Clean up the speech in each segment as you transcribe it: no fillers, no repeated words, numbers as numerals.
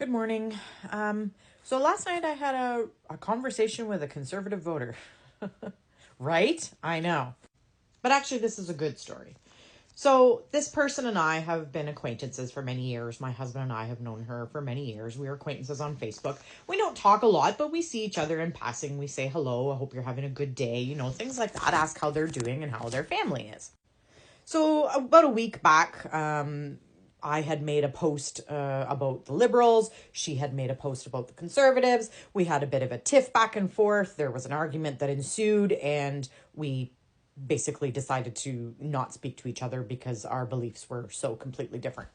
Good morning. So last night I had a conversation with a conservative voter. Right? I know. But actually, this is a good story. So this person and I have been acquaintances for many years. My husband and I have known her for many years. We are acquaintances on Facebook. We don't talk a lot, but we see each other in passing. We say hello. I hope you're having a good day. Things like that. Ask how they're doing and how their family is. So about a week back, I had made a post about the Liberals. She had made a post about the Conservatives. We had a bit of a tiff back and forth. There was an argument that ensued, and we basically decided to not speak to each other because our beliefs were so completely different.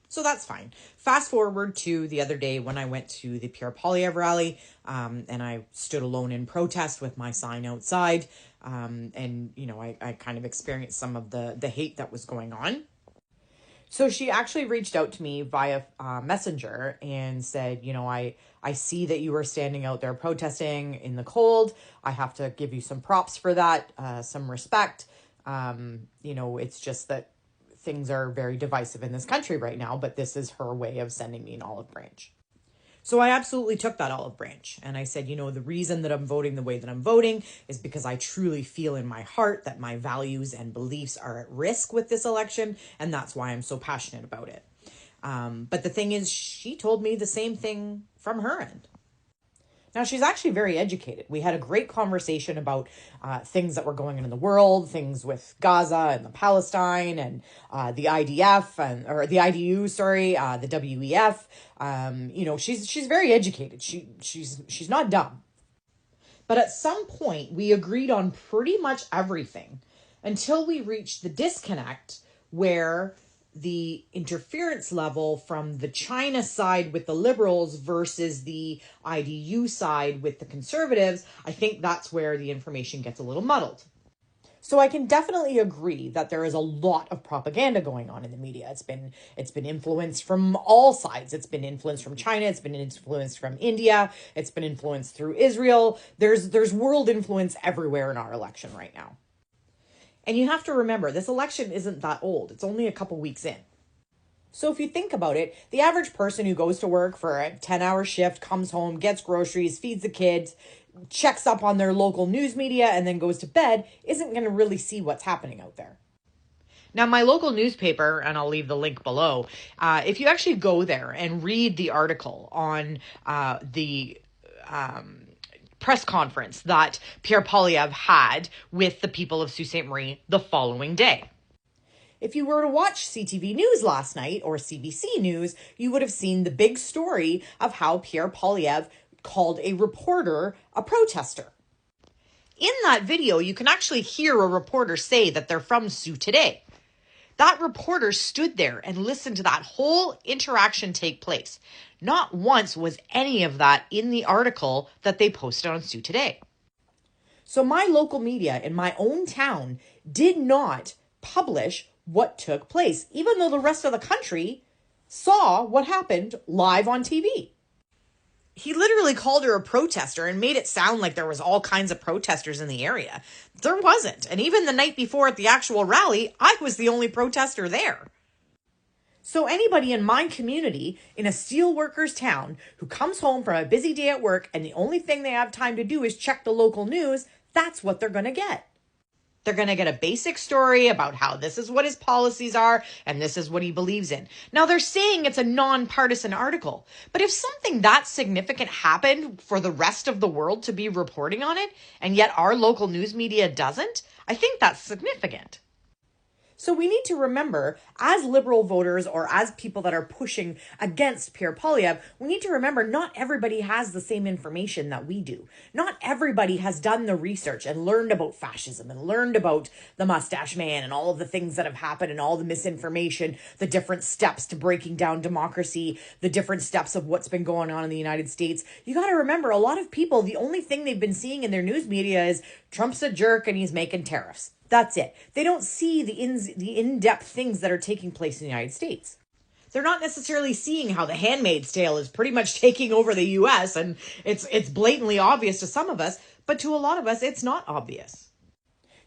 So that's fine. Fast forward to the other day when I went to the Pierre Poilievre rally, and I stood alone in protest with my sign outside. I kind of experienced some of the hate that was going on. So she actually reached out to me via Messenger and said, I see that you were standing out there protesting in the cold. I have to give you some props for that, some respect. It's just that things are very divisive in this country right now, but this is her way of sending me an olive branch. So I absolutely took that olive branch and I said, the reason that I'm voting the way that I'm voting is because I truly feel in my heart that my values and beliefs are at risk with this election. And that's why I'm so passionate about it. But the thing is, she told me the same thing from her end. Now, she's actually very educated. We had a great conversation about things that were going on in the world, things with Gaza and the Palestine and the IDF or the IDU, the WEF. She's very educated. She's not dumb. But at some point, we agreed on pretty much everything until we reached the disconnect where the interference level from the China side with the Liberals versus the IDU side with the Conservatives, I think that's where the information gets a little muddled. So I can definitely agree that there is a lot of propaganda going on in the media. It's been influenced from all sides. It's been influenced from China. It's been influenced from India. It's been influenced through Israel. There's world influence everywhere in our election right now. And you have to remember, this election isn't that old. It's only a couple weeks in. So if you think about it, the average person who goes to work for a 10-hour shift, comes home, gets groceries, feeds the kids, checks up on their local news media, and then goes to bed, isn't going to really see what's happening out there. Now, my local newspaper, and I'll leave the link below, if you actually go there and read the article on the press conference that Pierre Poilievre had with the people of Sault Ste. Marie the following day. If you were to watch CTV News last night or CBC News, you would have seen the big story of how Pierre Poilievre called a reporter a protester. In that video, you can actually hear a reporter say that they're from Sault today. That reporter stood there and listened to that whole interaction take place. Not once was any of that in the article that they posted on Sault Today. So my local media in my own town did not publish what took place, even though the rest of the country saw what happened live on TV. He literally called her a protester and made it sound like there was all kinds of protesters in the area. There wasn't. And even the night before at the actual rally, I was the only protester there. So anybody in my community in a steelworkers town who comes home from a busy day at work and the only thing they have time to do is check the local news, that's what they're going to get. They're going to get a basic story about how this is what his policies are and this is what he believes in. Now, they're saying it's a nonpartisan article, but if something that significant happened for the rest of the world to be reporting on it, and yet our local news media doesn't, I think that's significant. So we need to remember, as Liberal voters or as people that are pushing against Pierre Poilievre, we need to remember not everybody has the same information that we do. Not everybody has done the research and learned about fascism and learned about the Mustache Man and all of the things that have happened and all the misinformation, the different steps to breaking down democracy, the different steps of what's been going on in the United States. You got to remember, a lot of people, the only thing they've been seeing in their news media is Trump's a jerk and he's making tariffs. That's it. They don't see the in-depth things that are taking place in the United States. They're not necessarily seeing how The Handmaid's Tale is pretty much taking over the U.S. and it's blatantly obvious to some of us, but to a lot of us, it's not obvious.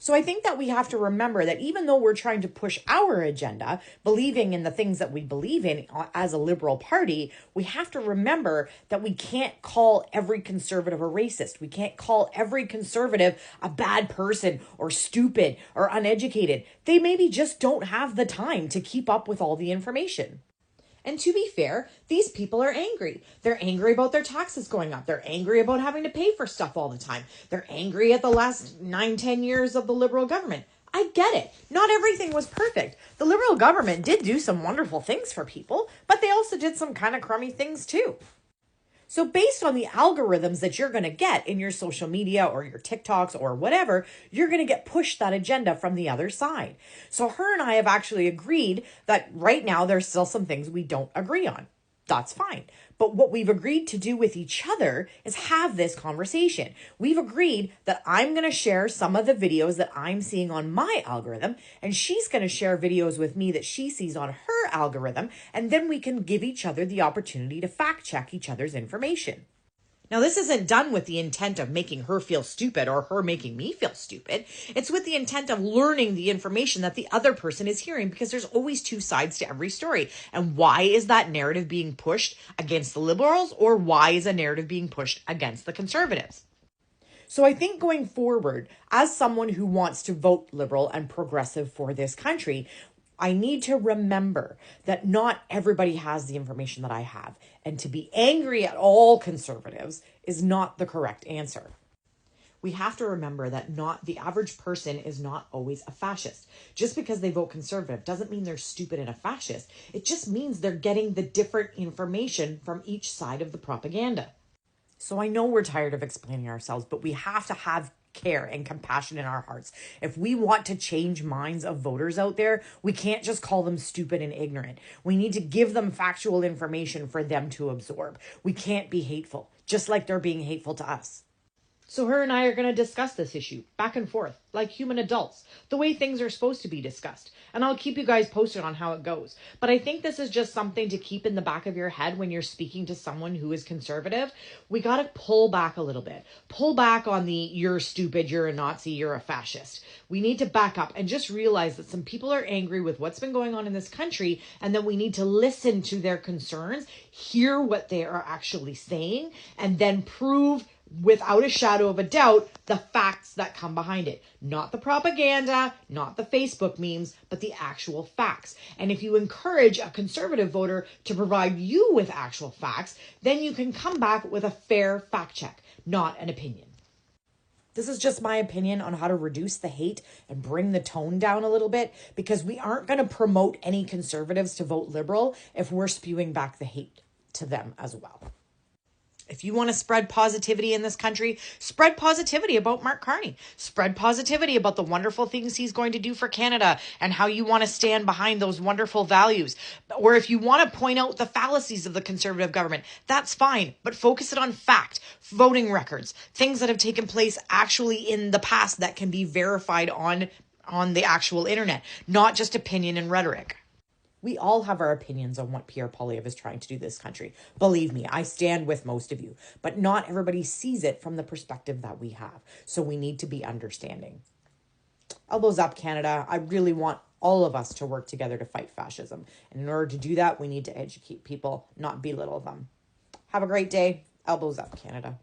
So I think that we have to remember that even though we're trying to push our agenda, believing in the things that we believe in as a liberal party, we have to remember that we can't call every conservative a racist. We can't call every conservative a bad person or stupid or uneducated. They maybe just don't have the time to keep up with all the information. And to be fair, these people are angry. They're angry about their taxes going up. They're angry about having to pay for stuff all the time. They're angry at the last 9-10 years of the Liberal government. I get it. Not everything was perfect. The Liberal government did do some wonderful things for people, but they also did some kind of crummy things too. So based on the algorithms that you're going to get in your social media or your TikToks or whatever, you're going to get pushed that agenda from the other side. So her and I have actually agreed that right now there's still some things we don't agree on. That's fine. But what we've agreed to do with each other is have this conversation. We've agreed that I'm going to share some of the videos that I'm seeing on my algorithm, and she's going to share videos with me that she sees on her algorithm, and then we can give each other the opportunity to fact check each other's information. Now, this isn't done with the intent of making her feel stupid or her making me feel stupid. It's with the intent of learning the information that the other person is hearing, because there's always two sides to every story. And why is that narrative being pushed against the liberals, or why is a narrative being pushed against the conservatives? So I think going forward, as someone who wants to vote liberal and progressive for this country, I need to remember that not everybody has the information that I have. And to be angry at all conservatives is not the correct answer. We have to remember that not the average person is not always a fascist. Just because they vote conservative doesn't mean they're stupid and a fascist. It just means they're getting the different information from each side of the propaganda. So I know we're tired of explaining ourselves, but we have to have care and compassion in our hearts. If we want to change minds of voters out there, we can't just call them stupid and ignorant. We need to give them factual information for them to absorb. We can't be hateful, just like they're being hateful to us. So her and I are going to discuss this issue back and forth, like human adults, the way things are supposed to be discussed. And I'll keep you guys posted on how it goes. But I think this is just something to keep in the back of your head when you're speaking to someone who is conservative. We got to pull back a little bit. Pull back on the you're stupid, you're a Nazi, you're a fascist. We need to back up and just realize that some people are angry with what's been going on in this country, and that we need to listen to their concerns, hear what they are actually saying, and then prove without a shadow of a doubt the facts that come behind it. Not the propaganda, not the Facebook memes, but the actual facts. And if you encourage a conservative voter to provide you with actual facts, then you can come back with a fair fact check, not an opinion. This is just my opinion on how to reduce the hate and bring the tone down a little bit, because we aren't going to promote any conservatives to vote liberal if we're spewing back the hate to them as well. If you want to spread positivity in this country, spread positivity about Mark Carney. Spread positivity about the wonderful things he's going to do for Canada and how you want to stand behind those wonderful values. Or if you want to point out the fallacies of the conservative government, that's fine. But focus it on fact, voting records, things that have taken place actually in the past that can be verified on the actual internet, not just opinion and rhetoric. We all have our opinions on what Pierre Poilievre is trying to do this country. Believe me, I stand with most of you, but not everybody sees it from the perspective that we have. So we need to be understanding. Elbows up, Canada. I really want all of us to work together to fight fascism. And in order to do that, we need to educate people, not belittle them. Have a great day. Elbows up, Canada.